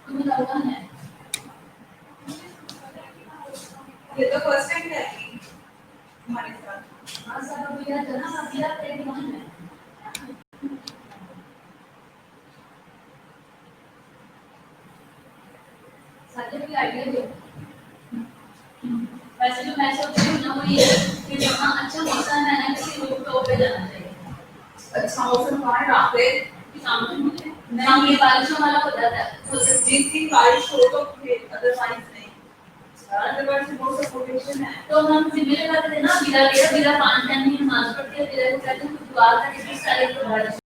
तुम्हें लगा है ये तो फर्स्ट टाइम है हमारे साथ हां सब भैया जना भैया तेरे मन है साथे भी आइडिया दो वैसे तो मैं सोच रही हूँ ना वो ये कि जहाँ अच्छा मौसम है ना किसी रूप टॉप पे जाना चाहिए अच्छा मौसम कहाँ है रात पे सामने मुझे नहीं ये बारिशों वाला हो जाता है तो जिस दिन बारिश हो तो फिर अदरवाइज नहीं अदरवाइज बहुत सफोकेशन है तो हम जिम्मेदार करते हैं ना बिना 5 टाइम ही नमाज पढ़ते हैं बिना कहते हैं दुआ करके सारे